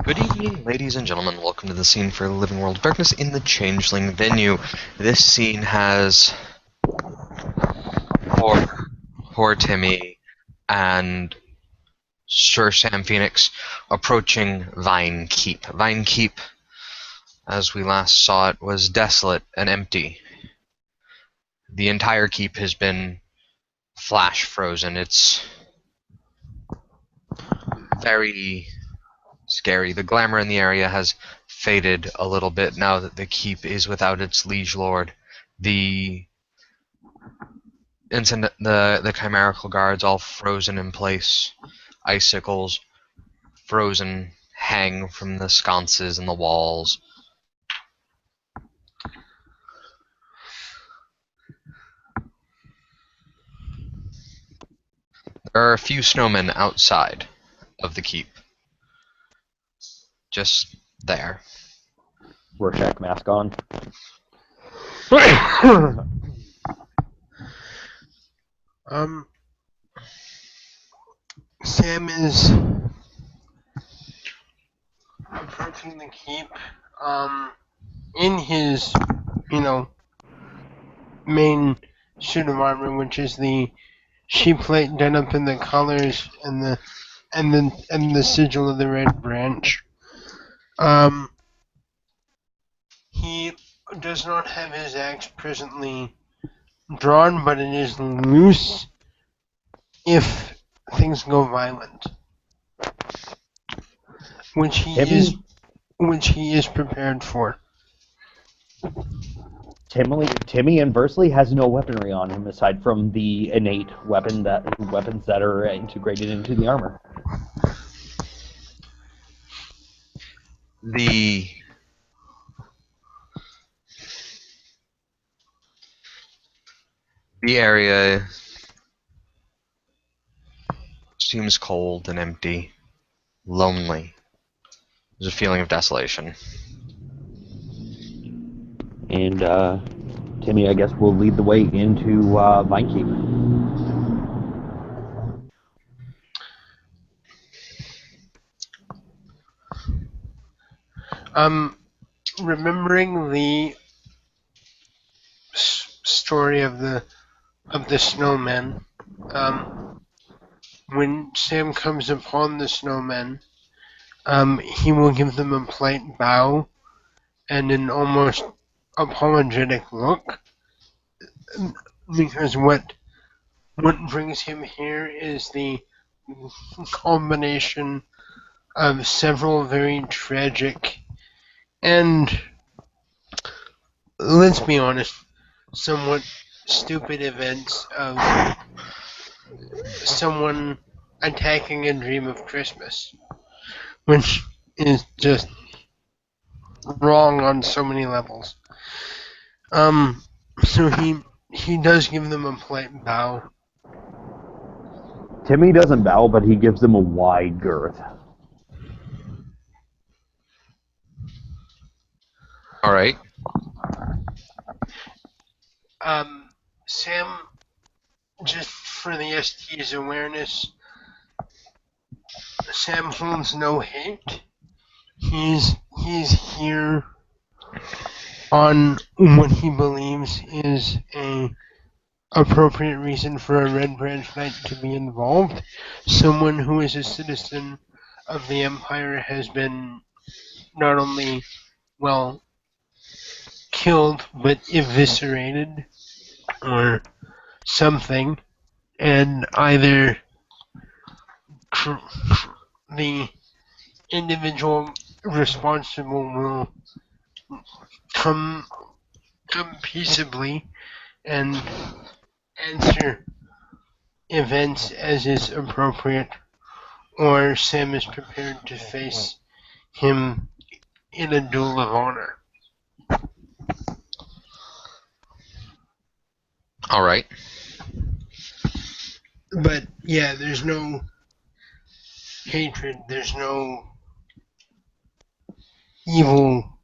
Good evening, ladies and gentlemen. Welcome to the scene for Living World of Darkness in the Changeling venue. This scene has poor Timmy and Sir Sam Phoenix approaching Vine Keep. Vine Keep, as we last saw it, was desolate and empty. The entire keep has been flash frozen. It's very scary. The glamour in the area has faded a little bit now that the keep is without its liege lord. The chimerical guards all frozen in place. Icicles frozen hang from the sconces and the walls. There are a few snowmen outside of the keep. Just there. Rorschach mask on. Sam is approaching the keep, in his, main suit of armor, which is the sheep plate done up in the colors and the sigil of the red branch. He does not have his axe presently drawn, but it is loose if things go violent, which he is prepared for. Timmy inversely has no weaponry on him aside from the innate weapons that are integrated into the armor. The area seems cold and empty, lonely. There's a feeling of desolation. And Timmy, I guess, will lead the way into Vine Keep. Remembering the story of the snowmen, when Sam comes upon the snowmen, he will give them a polite bow and an almost apologetic look, because what brings him here is the culmination of several very tragic and, let's be honest, somewhat stupid events of someone attacking a dream of Christmas, which is just wrong on so many levels. So he does give them a polite bow. Timmy doesn't bow, but he gives them a wide girth. All right. Sam, just for the ST's awareness, Sam holds no hate. He's here on what he believes is a appropriate reason for a Red Branch Knight to be involved. Someone who is a citizen of the Empire has been not only, well, killed, but eviscerated, or something, and either the individual responsible will come peaceably and answer events as is appropriate, or Sam is prepared to face him in a duel of honor. All right. But yeah, there's no hatred, there's no evil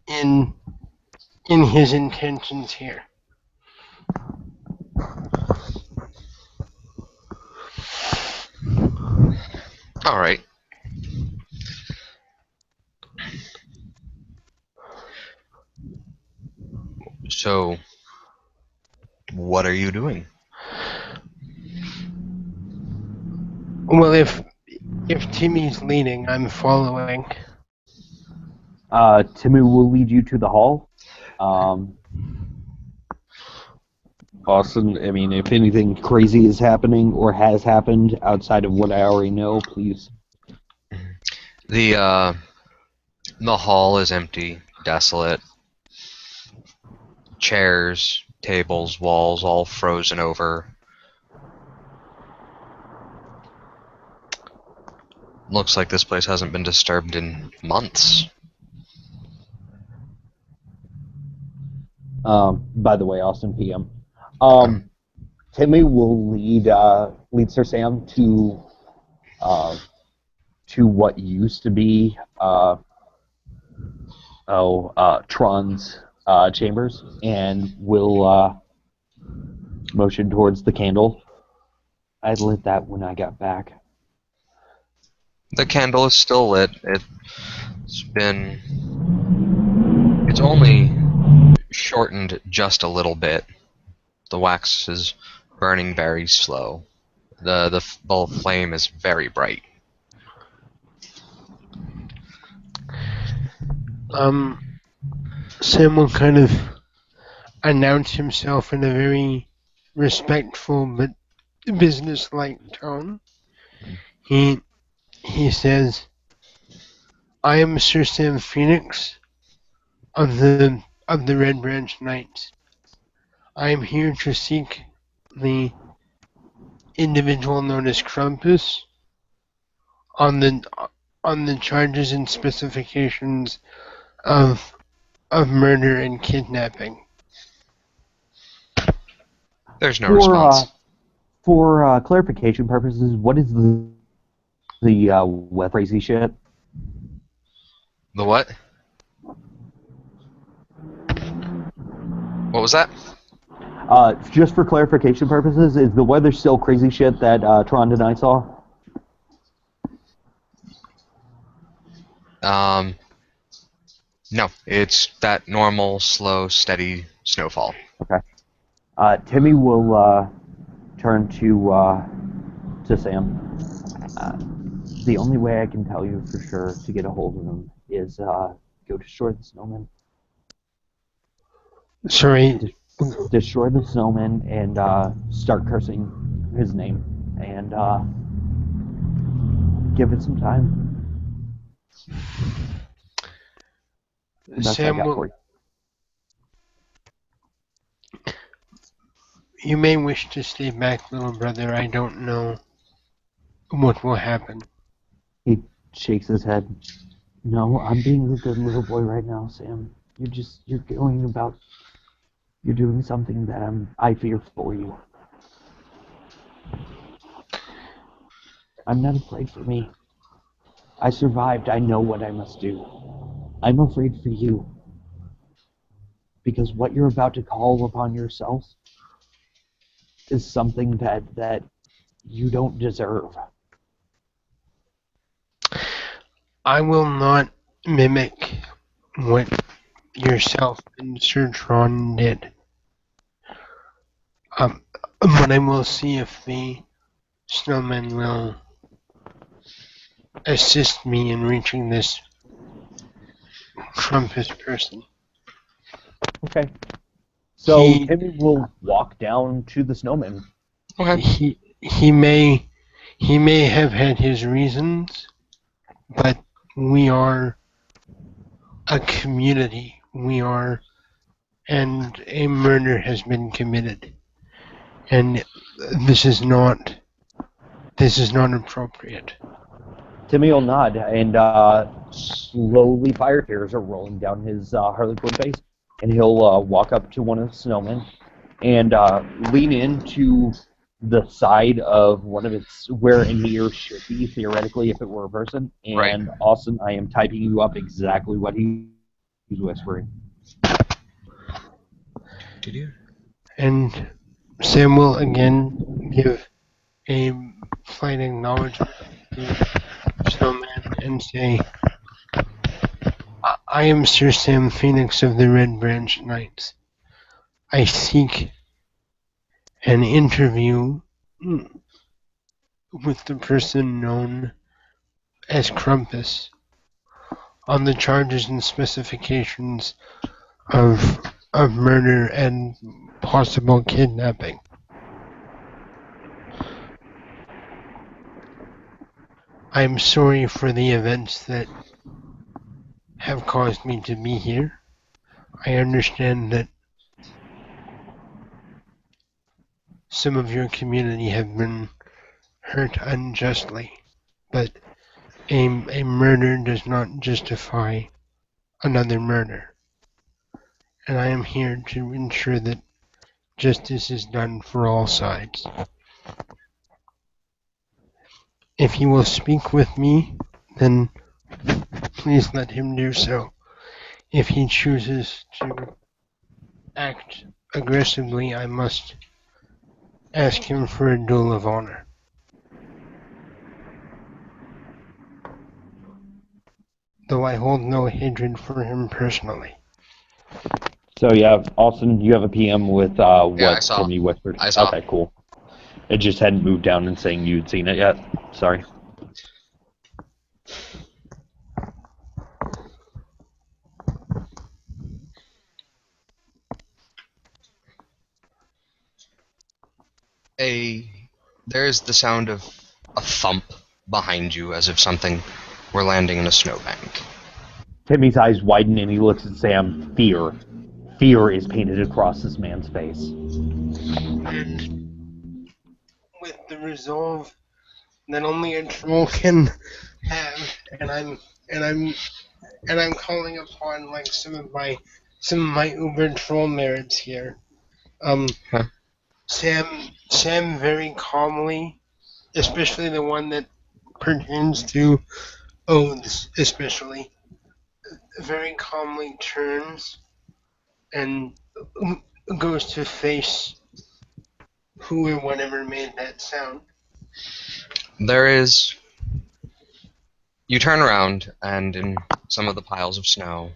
in his intentions here. All right. So, what are you doing? Well, if Timmy's leading, I'm following. Timmy will lead you to the hall. Austin, I mean, if anything crazy is happening or has happened outside of what I already know, please. The hall is empty, desolate. Chairs, tables, walls, all frozen over. Looks like this place hasn't been disturbed in months. By the way, Austin PM. Timmy will lead Sir Sam to what used to be Tron's chambers, and will motion towards the candle. I lit that when I got back. The candle is still lit. It's only shortened just a little bit. The wax is burning very slow. The flame is very bright. Sam will kind of announce himself in a very respectful but business-like tone. He says, "I am Sir Sam Phoenix of the Red Branch Knights. I am here to seek the individual known as Krampus on the charges and specifications of murder and kidnapping." There's no response. For clarification purposes, what is the web crazy shit? The what? What was that? Just for clarification purposes, is the weather still crazy shit that Tron and I saw? No, it's that normal, slow, steady snowfall. Okay. Timmy will turn to Sam. The only way I can tell you for sure to get a hold of him is go destroy the snowman. Sorry. Destroy the snowman and start cursing his name and give it some time. That's Sam what I got for will. you. You may wish to stay back, little brother. I don't know what will happen. He shakes his head. No, I'm being a good little boy right now, Sam. You're doing something that I fear for you. I'm not afraid for me. I survived. I know what I must do. I'm afraid for you. Because what you're about to call upon yourself is something that you don't deserve. I will not mimic what yourself and Sir Tron did. But I will see if the snowman will assist me in reaching this Krampus person. Okay. So He- Timmy will walk down to the snowman. Okay. He may have had his reasons, but we are a community. And a murder has been committed, and this is not appropriate. Timmy will nod, and slowly fire tears are rolling down his Harlequin face, and he'll walk up to one of the snowmen and lean into the side of one of its where an ear should be theoretically if it were a person. And Right. Austin, I am typing you up exactly what he's whispering. Did you? And Sam will again give a flight acknowledgement to the snowman and say, I am Sir Sam Phoenix of the Red Branch Knights. I seek an interview with the person known as Krampus on the charges and specifications of murder and possible kidnapping. I'm sorry for the events that have caused me to be here. I understand that some of your community have been hurt unjustly, but a murder does not justify another murder. And I am here to ensure that justice is done for all sides. If he will speak with me, then please let him do so. If he chooses to act aggressively, I must ask him for a duel of honor. Though I hold no hatred for him personally. So yeah, Austin, you have a PM with what I saw. Timmy whispered? I saw. Okay, cool. It just hadn't moved down and saying you'd seen it yet. Sorry. There's the sound of a thump behind you as if something were landing in a snowbank. Timmy's eyes widen and he looks at Sam. Fear. Fear is painted across this man's face. And with the resolve that only a troll can have, and I'm calling upon like some of my uber troll merits here. Huh. Sam very calmly, especially the one that pertains to oaths, especially, very calmly turns and goes to face who or whatever made that sound. You turn around, and in some of the piles of snow,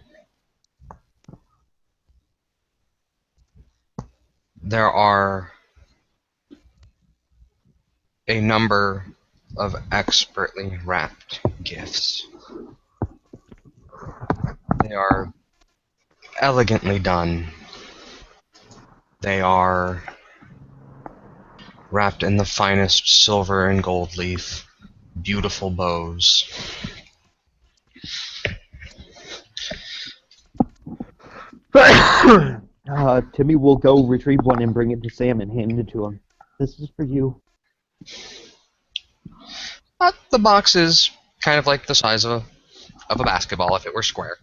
there are a number of expertly wrapped gifts. They are elegantly done. They are wrapped in the finest silver and gold leaf, beautiful bows. Timmy will go retrieve one and bring it to Sam and hand it to him. This is for you. The box is kind of like the size of a basketball if it were square.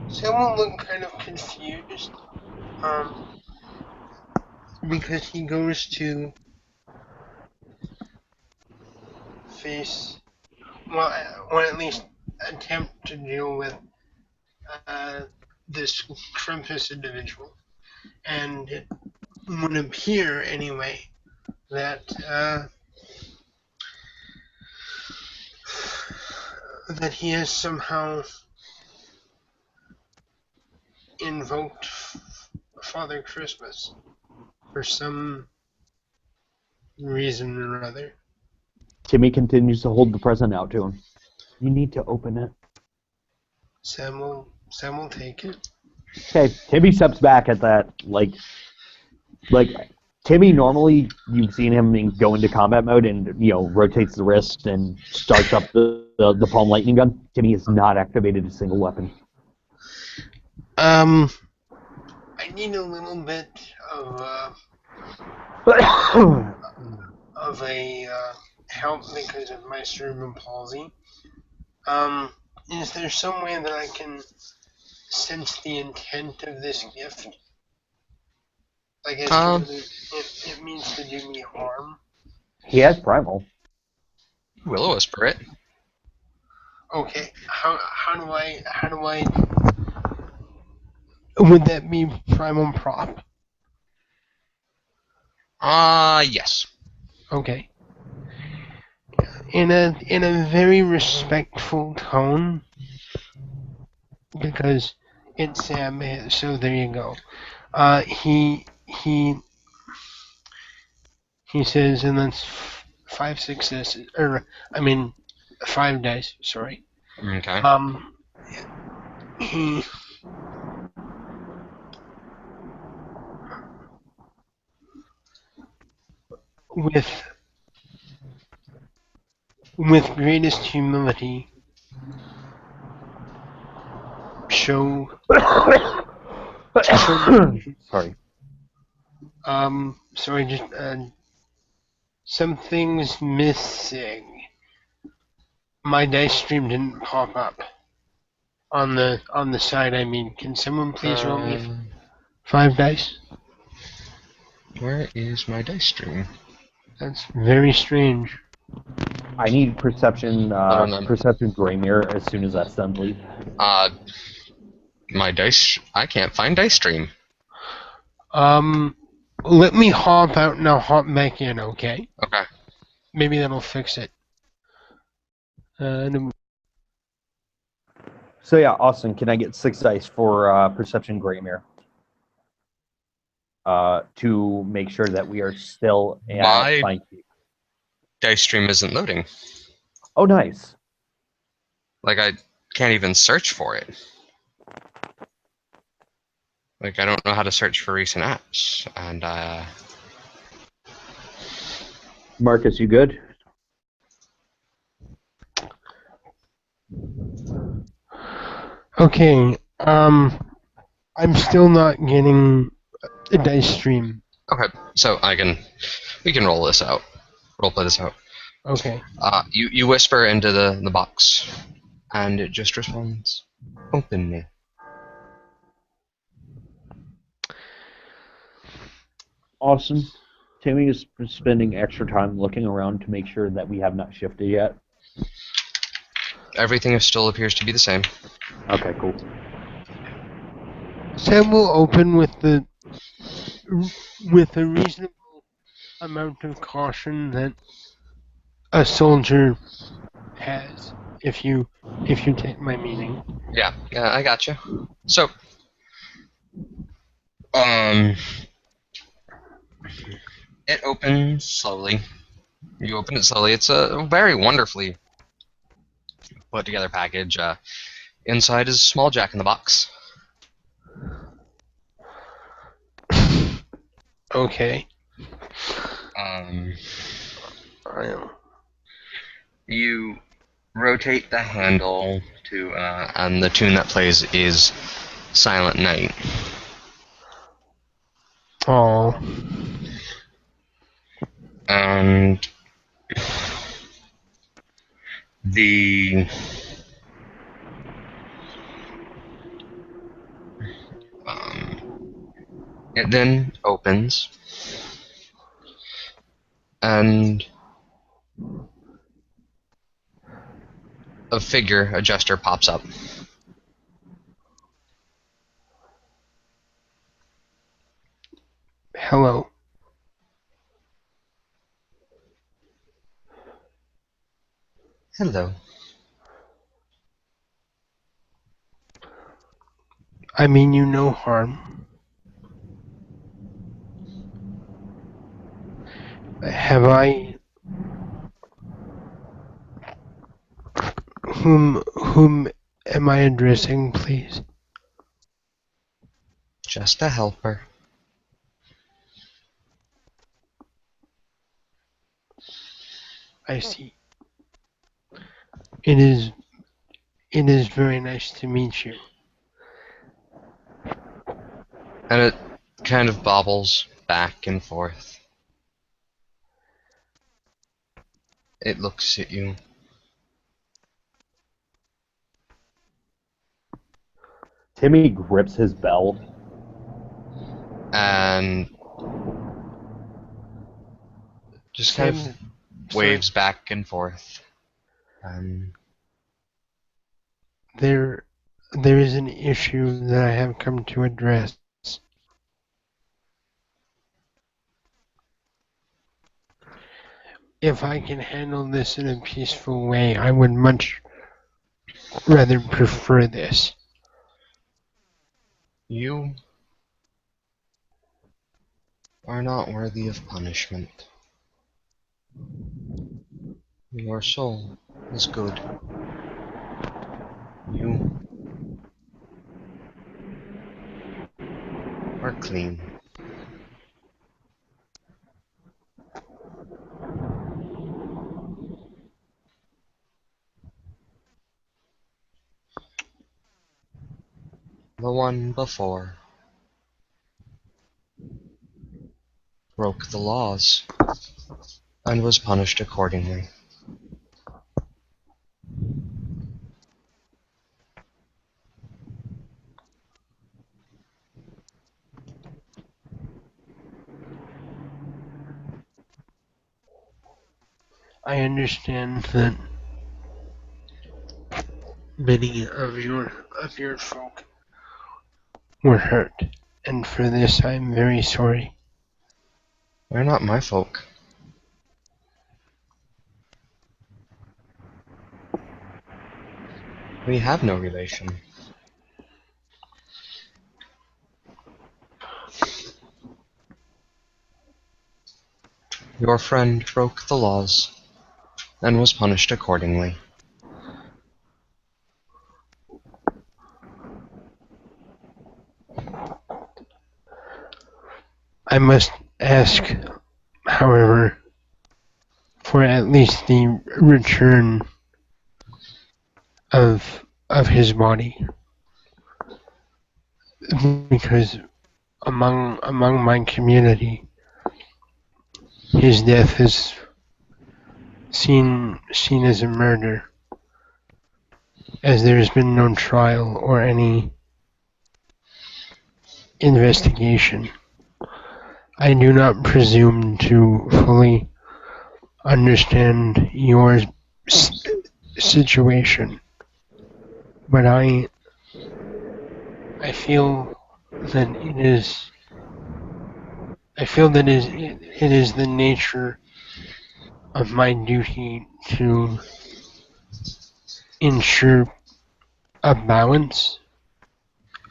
Sam will look kind of confused, because he goes to face, or at least attempt to deal with this Krampus individual, and it would appear anyway that that he has somehow invoked Father Christmas for some reason or other. Timmy continues to hold the present out to him. You need to open it. Sam will take it. Okay, Timmy steps back at that. Like Timmy normally, you've seen him go into combat mode and rotates the wrist and starts up the palm lightning gun. Timmy has not activated a single weapon. I need a little bit of a help because of my cerebral palsy. Is there some way that I can sense the intent of this gift? Like, as to whether it means to do me harm? He has primal. Will whisper it. Okay, how do I? Would that be primal prop? Yes. Okay. In a very respectful tone, because it's Sam. So there you go. He says, and that's five successes, or I mean, 5 dice. Sorry. Okay. He with greatest humility show Sorry. sorry, just something's missing. My dice stream didn't pop up on the side. I mean, can someone please roll me 5 dice? Where is my dice stream? That's very strange. I need perception no. perception gray mirror as soon as that's done, please. My dice. I can't find dice stream. Let me hop out and I'll hop back in, okay? Okay. Maybe that'll fix it. So yeah, Austin, can I get 6 dice for perception gray mirror? To make sure that we are still at My fine keep. dice stream isn't loading. Oh, nice. Like, I can't even search for it. Like, I don't know how to search for recent apps. And, Marcus, you good? Okay, I'm still not getting a dice stream. okay, so we can roll this out. Roleplay this out. Okay. You whisper into the box, and it just responds, "Open me." Awesome. Timmy is spending extra time looking around to make sure that we have not shifted yet. Everything still appears to be the same. Okay, cool. Sam will open with a reasonable amount of caution that a soldier has, if you take my meaning. Yeah, I gotcha. So, it opens slowly. You open it slowly. It's a very wonderfully put together package. Inside is a small Jack in the Box. Okay. You rotate the handle to, and the tune that plays is Silent Night. Oh. And it then opens, and a gesture pops up. Hello. Hello. I mean you no harm. Have I... Whom am I addressing, please? Just a helper. I see. It is very nice to meet you. And it kind of bobbles back and forth. It looks at you. Timmy grips his belt. And just kind of waves back and forth. There is an issue that I have come to address. If I can handle this in a peaceful way, I would much rather prefer this. You are not worthy of punishment. Your soul is good. You are clean. The one before broke the laws and was punished accordingly. I understand that many of your folk were hurt, and for this I'm very sorry. They're not my folk. We have no relation. Your friend broke the laws and was punished accordingly. I must ask, however, for at least the return of his body, because among my community, his death is seen as a murder, as there has been no trial or any investigation. I do not presume to fully understand your situation, but I feel that it is the nature of my duty to ensure a balance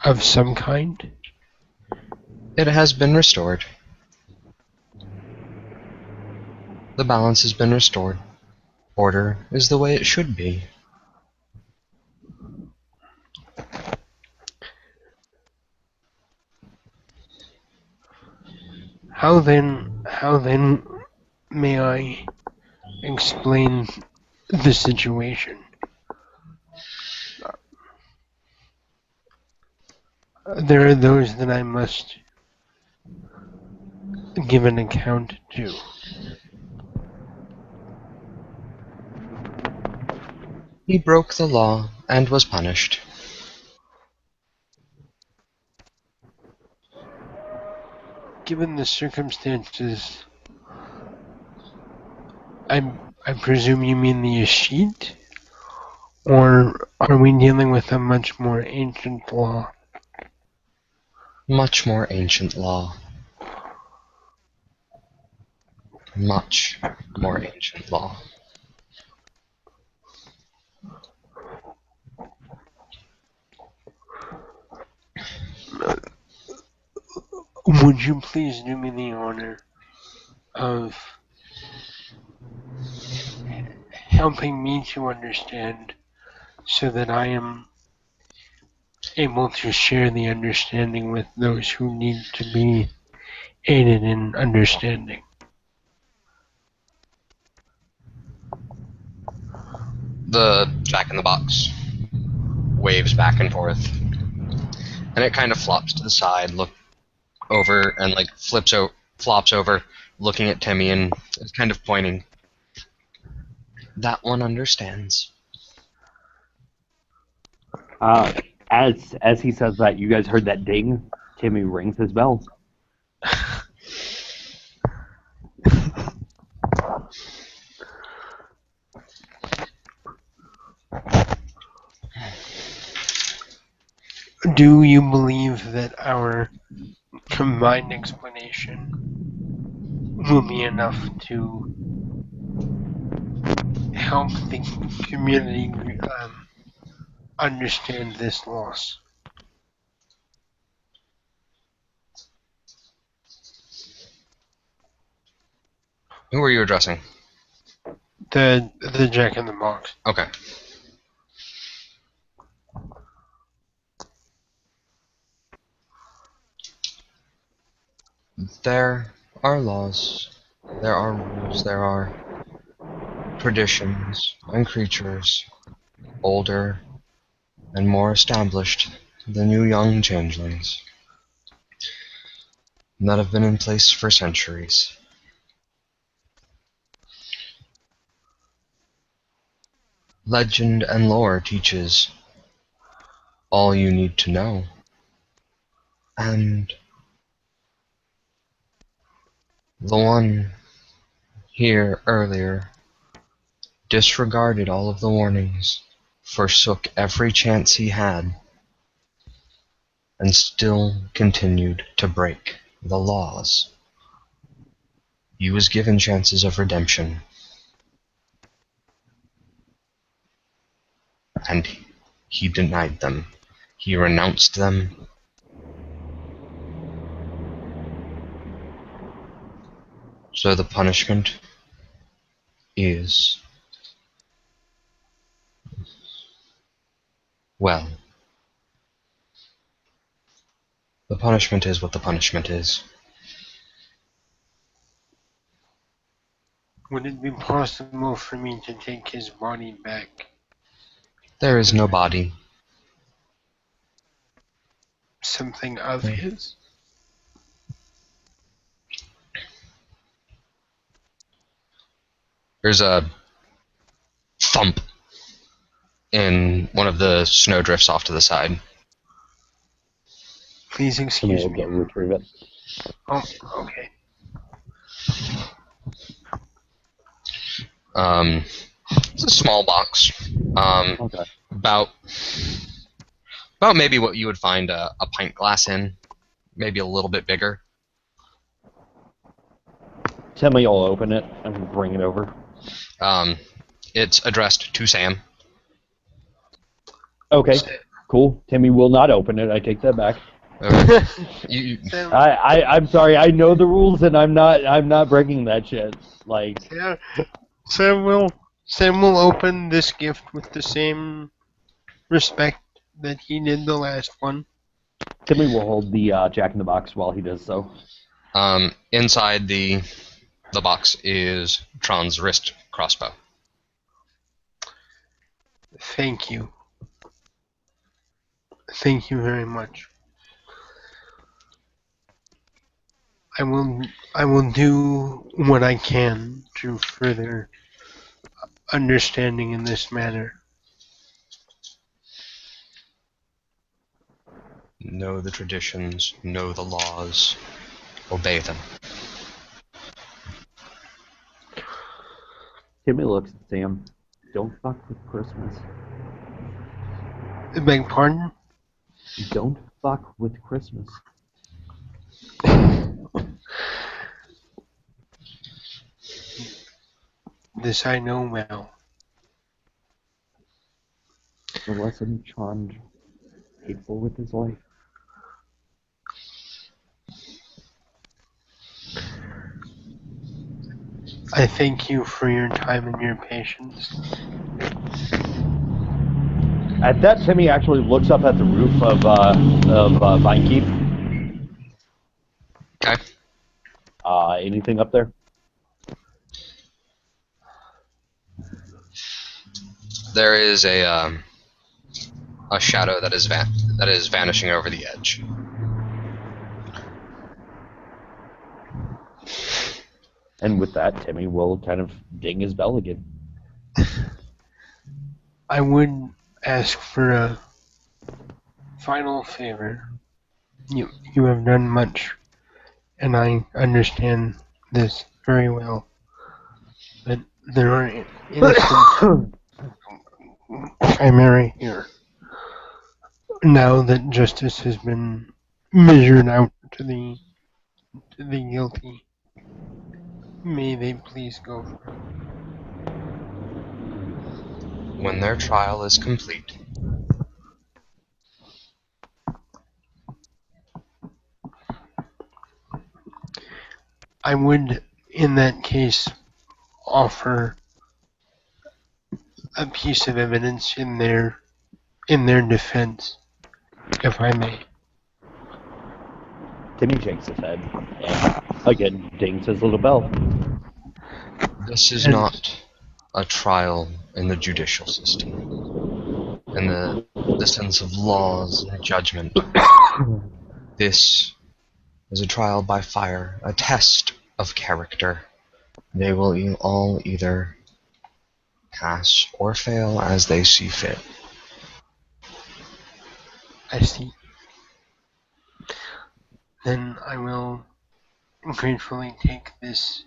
of some kind. It has been restored. The balance has been restored. Order is the way it should be. How then may I explain the situation? There are those that I must give an account to. He broke the law and was punished. Given the circumstances, I presume you mean the Yashit? Or are we dealing with a much more ancient law? Much more ancient law. Much more ancient law. Would you please do me the honor of helping me to understand so that I am able to share the understanding with those who need to be aided in understanding? The Jack-in-the-Box waves back and forth. And it kind of flops to the side, look over, and like flops over, looking at Timmy and is kind of pointing. That one understands. As he says that, you guys heard that ding. Timmy rings his bell. Do you believe that our combined explanation will be enough to help the community understand this loss? Who are you addressing? The Jack in the Box. Okay. There are laws, there are rules, there are traditions and creatures older and more established than you young changelings that have been in place for centuries. Legend and lore teaches all you need to know, and the one here earlier disregarded all of the warnings, forsook every chance he had, and still continued to break the laws. He was given chances of redemption, and he denied them. He renounced them. So the punishment is, well, the punishment is what the punishment is. Would it be possible for me to take his body back? There is no body. Something of his? There's a thump in one of the snowdrifts off to the side. Please excuse Timmy will me. go retrieve it. Oh, okay. It's a small box. Okay. About maybe what you would find a pint glass in, maybe a little bit bigger. Timmy will open it and bring it over. It's addressed to Sam. Okay, cool. Timmy will not open it. I take that back. You, I'm sorry. I know the rules, and I'm not breaking that shit. Like, Yeah. Sam will open this gift with the same respect that he did the last one. Timmy will hold the Jack in the Box while he does so. inside the box is Tron's wrist crossbow. Thank you. Thank you very much. I will do what I can to further understanding in this matter. Know the traditions, know the laws, obey them. Timmy looks at Sam. Don't fuck with Christmas. I beg pardon? Don't fuck with Christmas. This I know well. The lesson charmed, hateful with his life. I thank you for your time and your patience. At that, Timmy actually looks up at the roof of Vinekeep. Okay. Anything up there? There is a shadow that is vanishing over the edge. And with that, Timmy will kind of ding his bell again. I would ask for a final favor. You have done much, and I understand this very well. But there are innocent chimera here. Now that justice has been measured out to the guilty, may they please go free. When their trial is complete, I would in that case, offer a piece of evidence in their defense, if I may. Timmy shakes his head and again dings his little bell. This is And not a trial in the judicial system, in the sense of laws and judgment. This is a trial by fire, a test of character. They will all either pass or fail as they see fit. I see. Then I will gratefully take this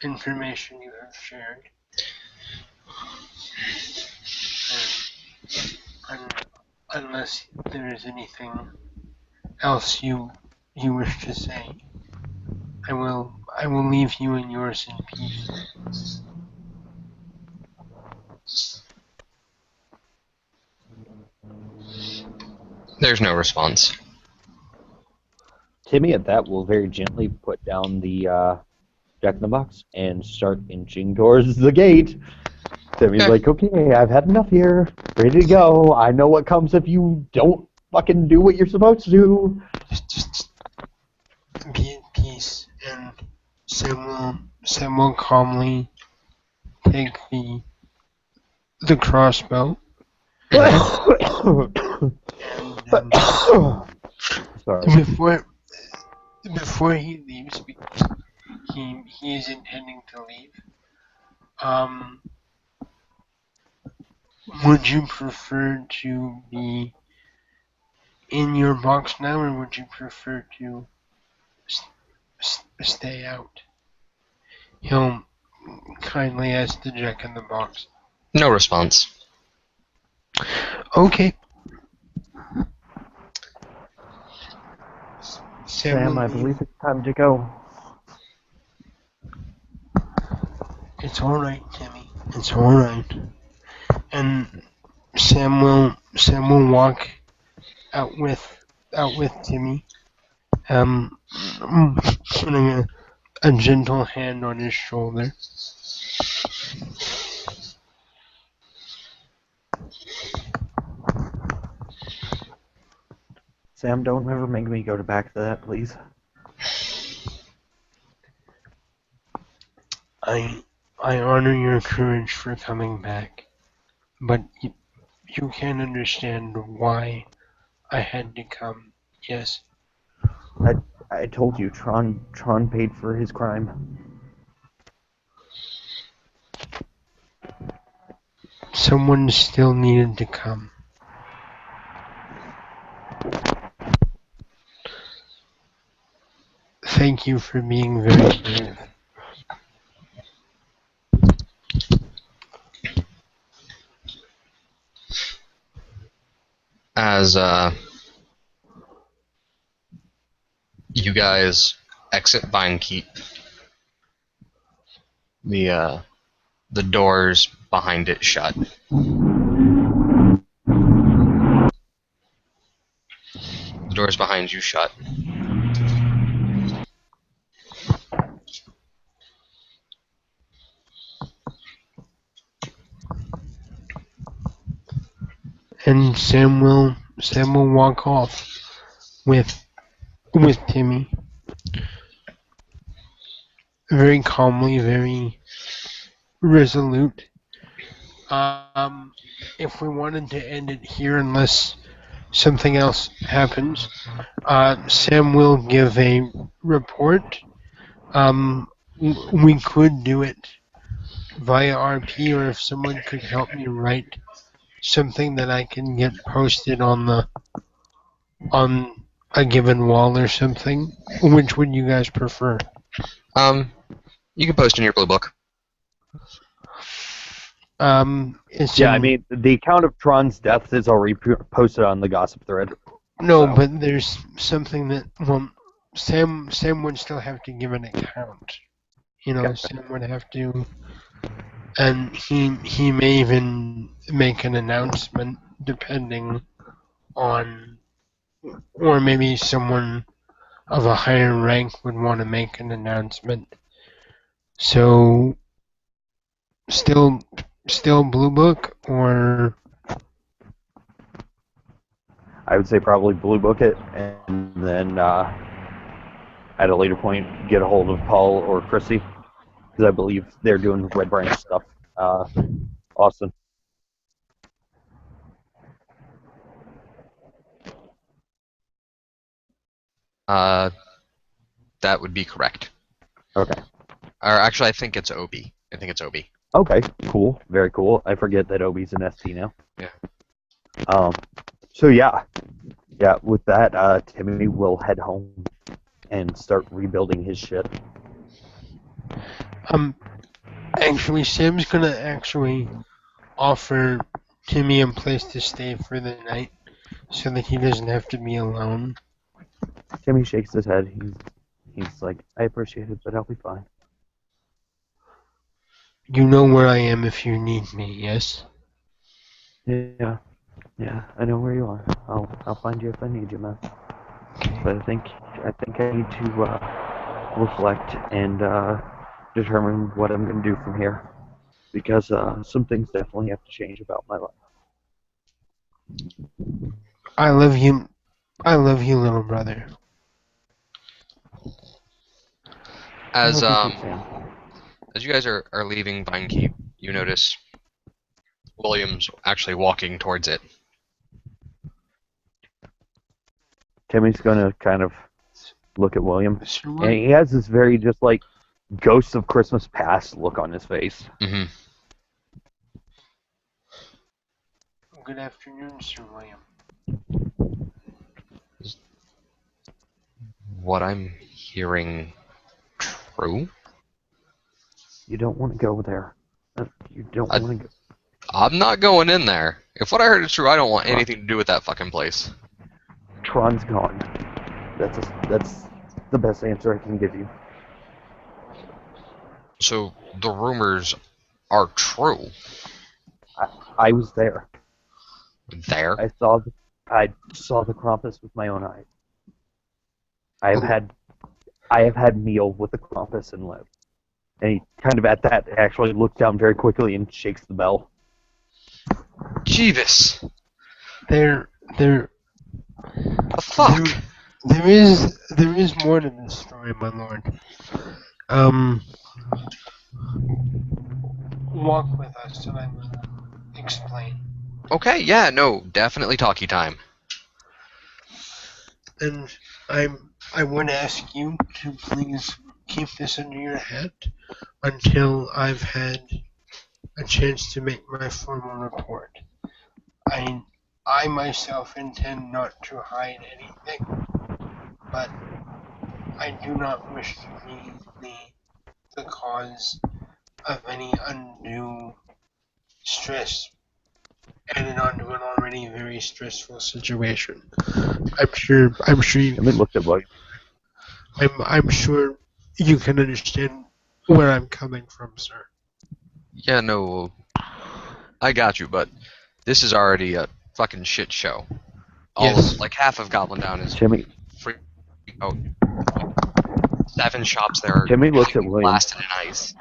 information you have shared. Unless there is anything else you wish to say, I will leave you and yours in peace. There's no response. Timmy at that will very gently put down the Jack in the Box and start inching towards the gate. Timmy's like, okay, I've had enough here. Ready to go. I know what comes if you don't fucking do what you're supposed to do. Just be at peace, and Sam will calmly take the crossbow. And Sorry. before he leaves, because he is intending to leave. Would you prefer to be in your box now, or would you prefer to stay out? He'll kindly ask the Jack in the Box. No response. Okay. Sam, I believe it's time to go. It's alright, Timmy. It's alright. And Sam will walk out with Timmy, putting a gentle hand on his shoulder. Sam, don't ever make me go back to that, please. I honor your courage for coming back, but you can understand why I had to come. Yes. I told you, Tron paid for his crime. Someone still needed to come. Thank you for being very brave. As you guys exit Vine Keep, the doors behind it shut. The doors behind you shut. And Sam will walk off with Timmy, very calmly, very resolute. If we wanted to end it here, unless something else happens, Sam will give a report. We could do it via RP, or if someone could help me write something that I can get posted on a given wall or something. Which would you guys prefer? You can post in your blue book. I mean, the account of Tron's death is already posted on the gossip thread. No, so. but there's something that Sam would still have to give an account. Okay. Sam would have to, and he may even make an announcement depending on, or maybe someone of a higher rank would want to make an announcement So still Blue Book, or I would say probably blue book it, and then at a later point get a hold of Paul or Chrissy, because I believe they're doing Red Branch stuff. Austin. That would be correct. Okay. Or actually, I think it's Obi. Okay. Cool. Very cool. I forget that Obi's an ST now. Yeah. So yeah. With that, Timmy will head home and start rebuilding his shit. actually Sam's gonna actually offer Timmy a place to stay for the night, so that he doesn't have to be alone. Timmy shakes his head. He's like, I appreciate it, but I'll be fine. You know where I am if you need me, yes? Yeah, I know where you are. I'll find you if I need you, man. But I think I need to reflect and determine what I'm gonna do from here, because some things definitely have to change about my life. I love you, little brother. As I love you too, Sam. as you guys are leaving Vine Keep, you notice Williams actually walking towards it. Timmy's gonna kind of look at William, Mr. and White? he has this very just like ghosts of Christmas past look on his face. Mm-hmm. Good afternoon, Sir William. What I'm hearing true? You don't want to go there. You don't want to go. I'm not going in there. If what I heard is true, I don't want anything to do with that fucking place. Tron's gone. That's the best answer I can give you. So the rumors are true. I was there. There? I saw the Krampus with my own eyes. I have had meal with the Krampus and lived. And he kind of at that actually looks down very quickly and shakes the bell. Jeevis! There The fuck? there is more to this story, my lord. Walk with us and I will explain. Okay, yeah, no, definitely talkie time. And I would ask you to please keep this under your hat until I've had a chance to make my formal report. I myself intend not to hide anything, but I do not wish to be the cause of any undue stress added onto an already very stressful situation. I'm sure you, And we looked at William. I'm sure you can understand where I'm coming from, sir. Yeah, no, I got you, but this is already a fucking shit show. Yes. Like half of Goblin Down is Timmy freaking out. 7 shops there are Timmy looks at getting William. blasted in ice.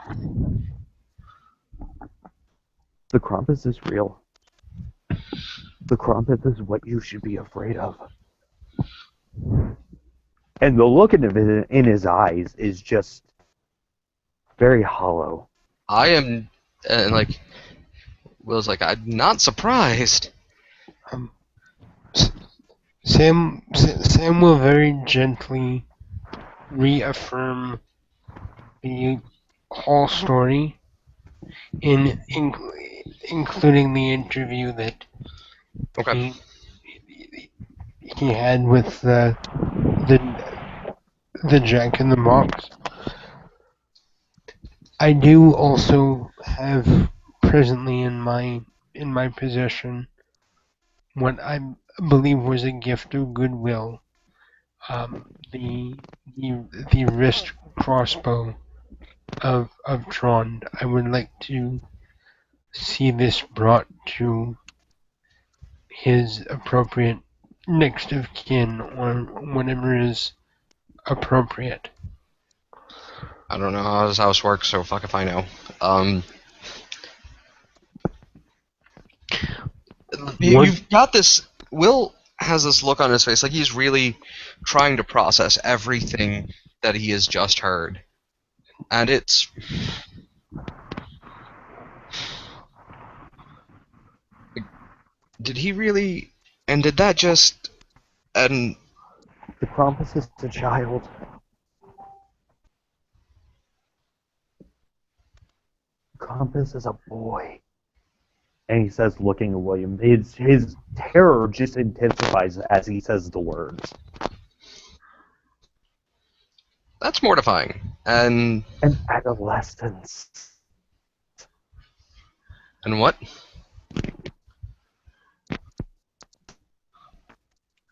The Krampus is real. The Krampus is what you should be afraid of. And the look in his eyes is just very hollow. I am, and like, Will's like, I'm not surprised. Sam will very gently reaffirm the whole story, including the interview that Okay. he had with the Jack in the Box. I do also have presently in my possession what I believe was a gift of goodwill. The wrist crossbow of Tron. I would like to see this brought to his appropriate next of kin or whatever is appropriate. I don't know how his house works, so fuck if I know. What? You've got this. Will has this look on his face like he's really trying to process everything that he has just heard. And it's. Did he really. And did that just. And. The Krampus is a child. Krampus is a boy. And he says, looking at William, his terror just intensifies as he says the words. That's mortifying. And. And adolescence. And what?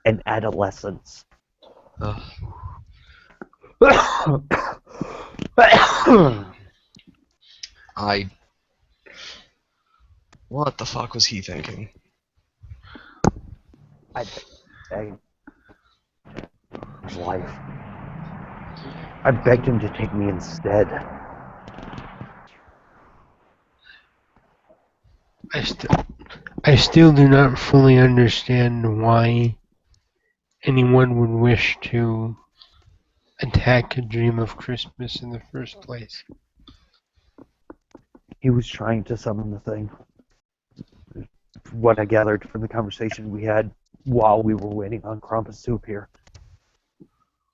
And adolescence. Ugh. I. What the fuck was he thinking? I begged his life. I begged him to take me instead. I still do not fully understand why anyone would wish to attack a dream of Christmas in the first place. He was trying to summon the thing. What I gathered from the conversation we had while we were waiting on Krampus to appear.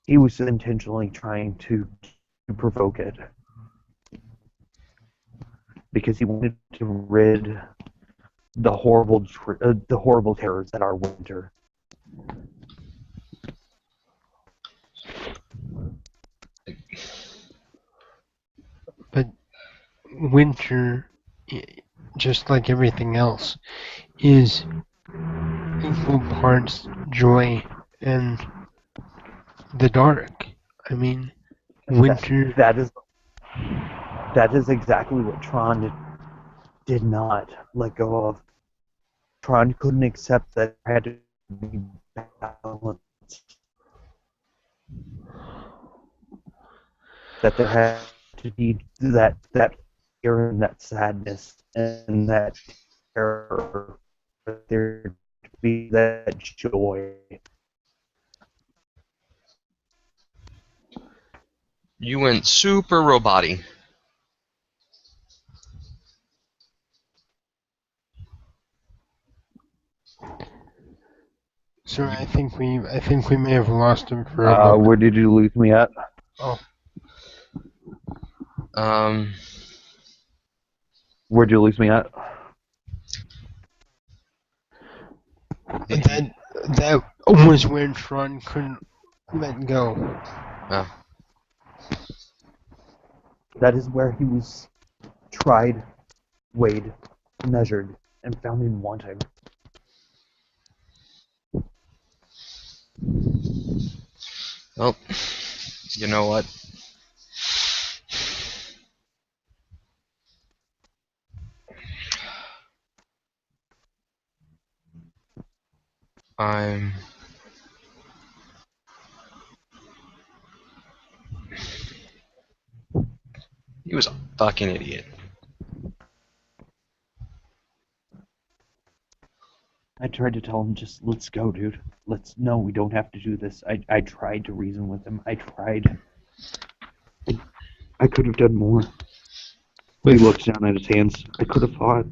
He was intentionally trying to provoke it. Because he wanted to rid the horrible terrors that are winter. But winter, just like everything else, is equal parts joy and the dark. I mean, winter. That is exactly what Tron did not let go of. Tron couldn't accept that there had to be balance. That there had to be that fear and that sadness and that terror. That there to be that joy. You went super robot-y. Sir, I think we may have lost him for a moment. Where did you lose me at? Oh, Where'd you lose me at? that was where Tron couldn't let go. Oh. That is where he was tried, weighed, measured, and found him wanting. Well, you know what? He was a fucking idiot. I tried to tell him, just let's go, dude. No, we don't have to do this. I tried to reason with him. I tried. I could have done more. He looks down at his hands. I could have fought.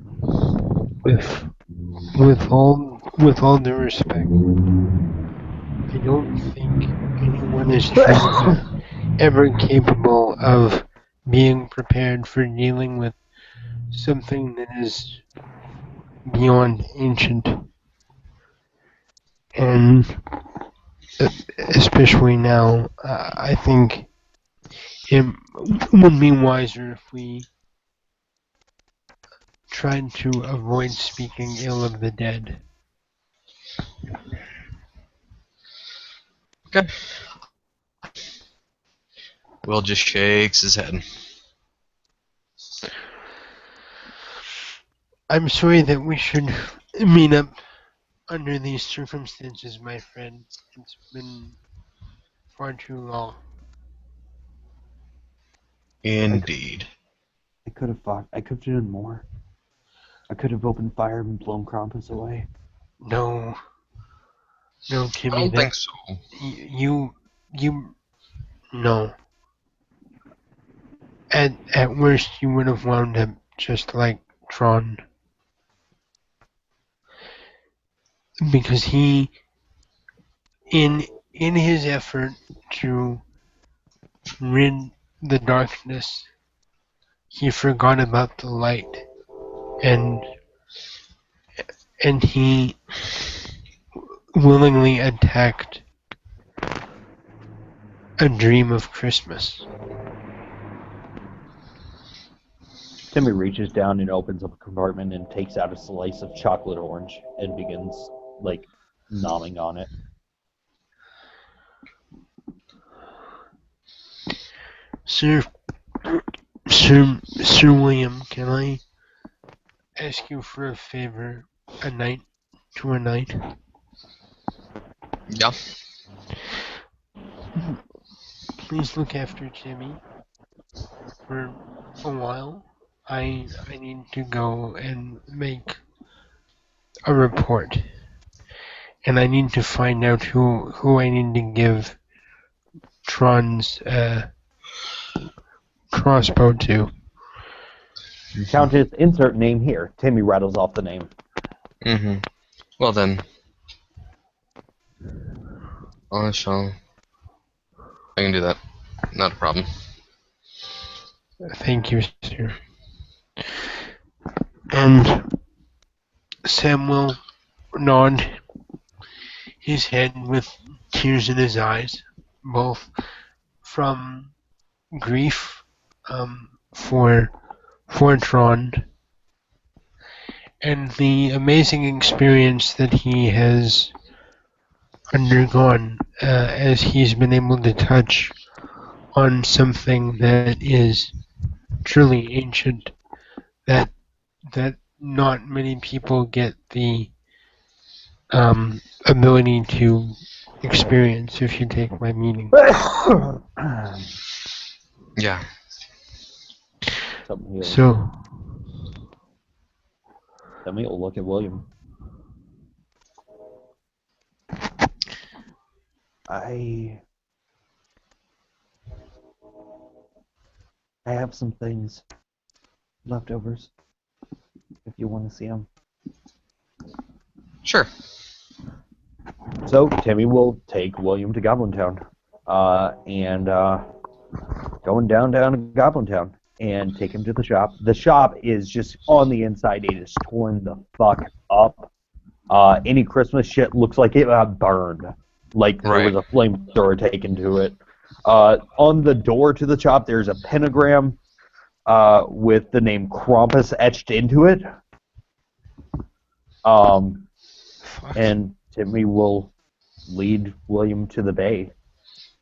With all due respect, I don't think anyone is ever capable of being prepared for dealing with something that is beyond ancient. And especially now, I think it would be wiser if we tried to avoid speaking ill of the dead. Okay. Will just shakes his head. I'm sorry that we should meet up under these circumstances, my friend. It's been far too long. Indeed. I could have fought. I could have done more. I could have opened fire and blown Krampus away. No, no, I Timmy, don't think that so. you no. At worst, you would have wound up just like Tron, because he, in his effort to rid the darkness, he forgot about the light, and he willingly attacked a dream of Christmas. Timmy reaches down and opens up a compartment and takes out a slice of chocolate orange and begins, like, nomming on it. Sir William, can I ask you for a favor? A night to a night? Yeah. Please look after Timmy for a while. I need to go and make a report. And I need to find out who I need to give Tron's crossbow to. Countess, insert name here. Timmy rattles off the name. Mm-hmm. Well then. I can do that. Not a problem. Thank you, sir. And Sam will nod his head with tears in his eyes, both from grief for Tron and the amazing experience that he has undergone as he's been able to touch on something that is truly ancient, that not many people get the ability to experience, if you take my meaning. Yeah. So, Timmy will look at William. I have some things, leftovers, if you want to see them. Sure. So Timmy will take William to Goblin Town, and going down to Goblin Town and take him to the shop. The shop is just on the inside. It is torn the fuck up. Any Christmas shit looks like it got burned, like there was a flamethrower taken to it. On the door to the shop, there's a pentagram with the name Krampus etched into it. And Timmy will lead William to the bay,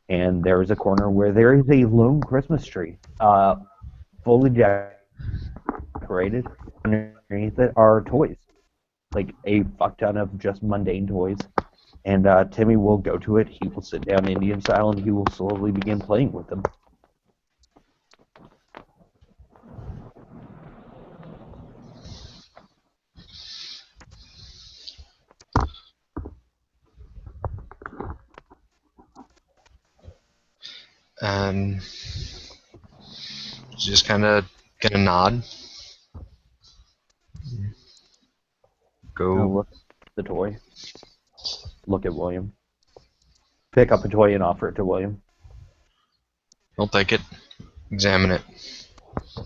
and there is a corner where there is a lone Christmas tree, fully decorated. Underneath it are toys, like a fuck ton of just mundane toys. And Timmy will go to it. He will sit down Indian style, and he will slowly begin playing with them. And just kind of get a nod. Go. Look at the toy. Look at William. Pick up a toy and offer it to William. He'll take it. Examine it.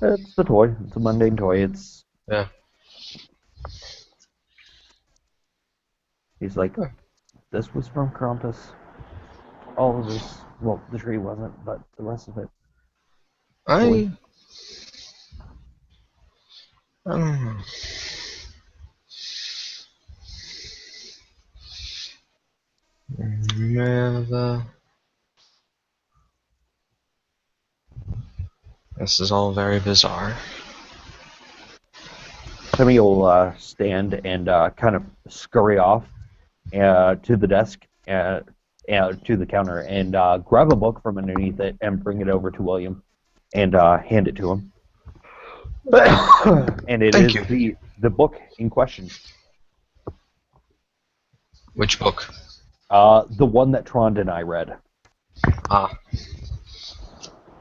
It's the toy. It's a mundane toy. It's... Yeah. He's like, this was from Krampus. All of this... Well, the tree wasn't, but the rest of it. I don't know. This is all very bizarre. Timmy will stand and kind of scurry off to the desk, to the counter, and grab a book from underneath it and bring it over to William. and hand it to him. And it Thank is you. the book in question. Which book? The one that Trond and I read.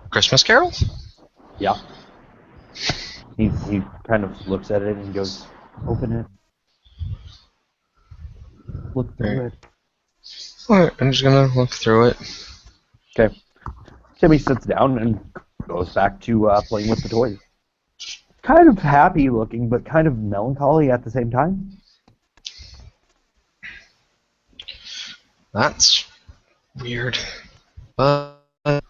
Christmas Carols? Yeah. He kind of looks at it and goes, "Open it. Look through it." Alright, I'm just gonna look through it. Okay. Timmy sits down and goes back to playing with the toys. Kind of happy looking, but kind of melancholy at the same time. That's weird. But it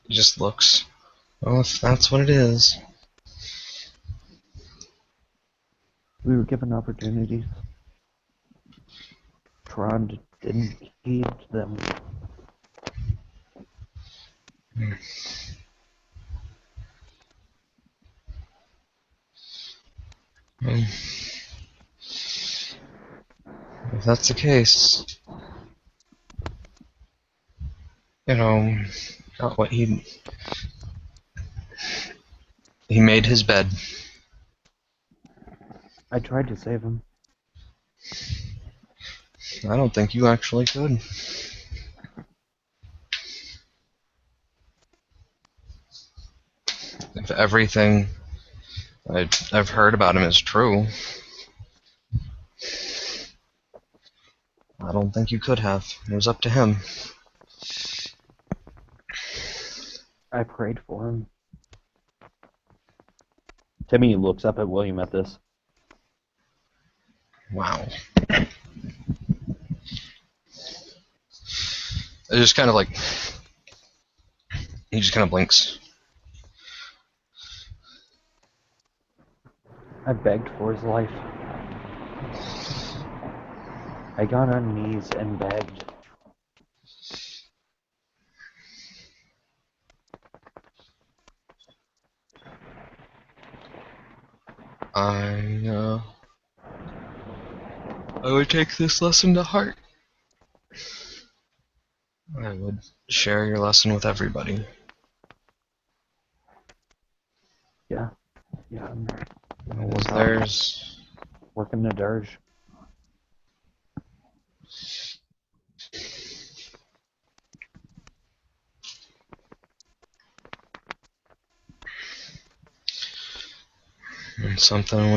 just looks. Well, if that's what it is. We were given opportunities. Trond didn't heed them. If that's the case, not what he made his bed. I tried to save him. I don't think you actually could. If everything I've heard about him is true, I don't think you could have. It was up to him. I prayed for him. Timmy looks up at William at this. Wow. It just kind of like he just kind of blinks. I begged for his life. I got on knees and begged. I would take this lesson to heart. I would share your lesson with everybody. Yeah. I'm There's working the dirge. something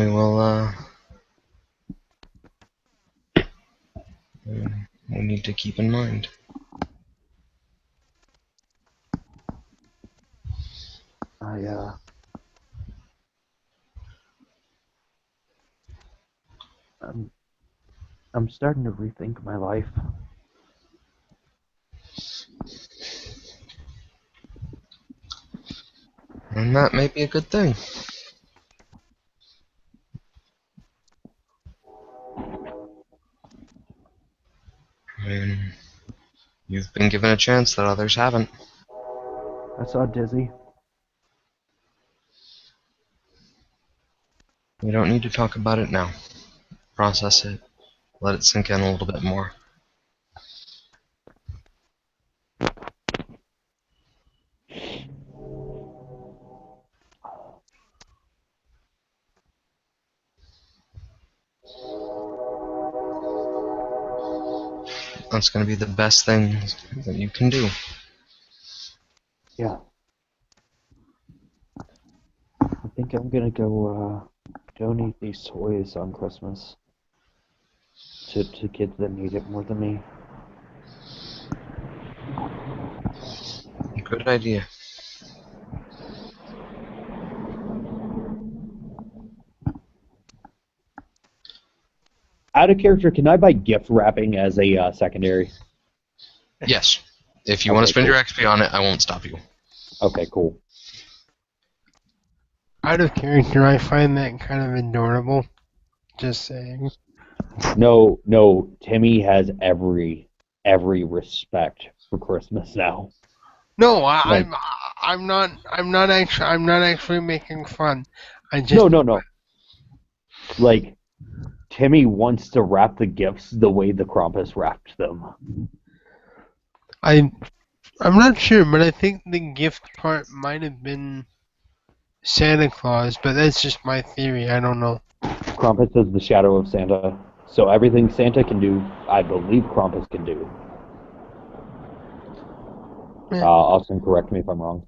we need to keep in mind. I'm starting to rethink my life. And that may be a good thing. I mean, you've been given a chance that others haven't. I saw Dizzy. We don't need to talk about it now. Process it. Let it sink in a little bit more. That's going to be the best thing that you can do. Yeah. I think I'm gonna go donate these toys on Christmas to kids that need it more than me. Good idea. Out of character, can I buy gift wrapping as a secondary? Yes. If you want to Okay, spend cool. your XP on it, I won't stop you. Okay, cool. Out of character, I find that kind of adorable. Just saying. No, Timmy has every respect for Christmas now. No, Like, I'm not actually making fun. I just no. Like, Timmy wants to wrap the gifts the way the Krampus wrapped them. I I'm not sure, but I think the gift part might have been Santa Claus, but that's just my theory. I don't know. Krampus is the shadow of Santa, so everything Santa can do, I believe Krampus can do. Austin, correct me if I'm wrong.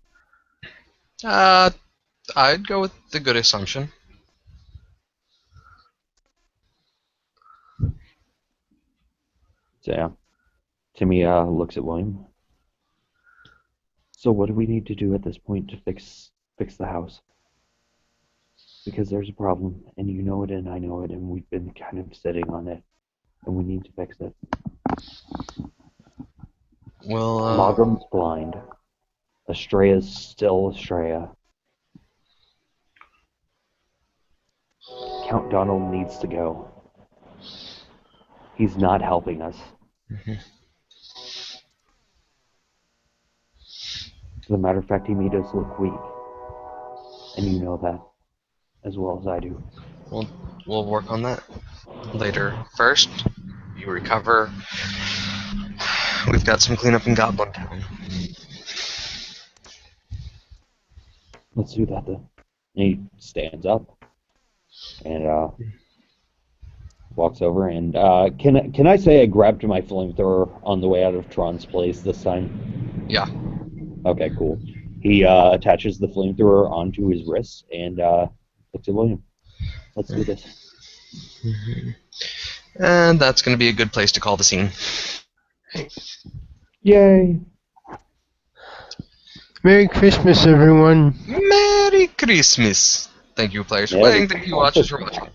I'd go with the good assumption. So yeah, Timmy looks at William. So what do we need to do at this point to fix the house? Because there's a problem, and you know it, and I know it, and we've been kind of sitting on it, and we need to fix it. Well, Logram's blind. Estrella's still Estrella. Count Donald needs to go. He's not helping us. As a matter of fact, he made us look weak. And you know that as well as I do. we'll work on that later. First, you recover. We've got some cleanup in Goblin Town. Let's do that then. And he stands up and walks over and can I say I grabbed my flamethrower on the way out of Tron's place this time? Yeah. Okay, cool. He attaches the flamethrower onto his wrist and looks at William. Let's do this. And that's going to be a good place to call the scene. Yay! Merry Christmas, everyone. Merry Christmas! Thank you, players, for playing. Thank you, watchers, for watching.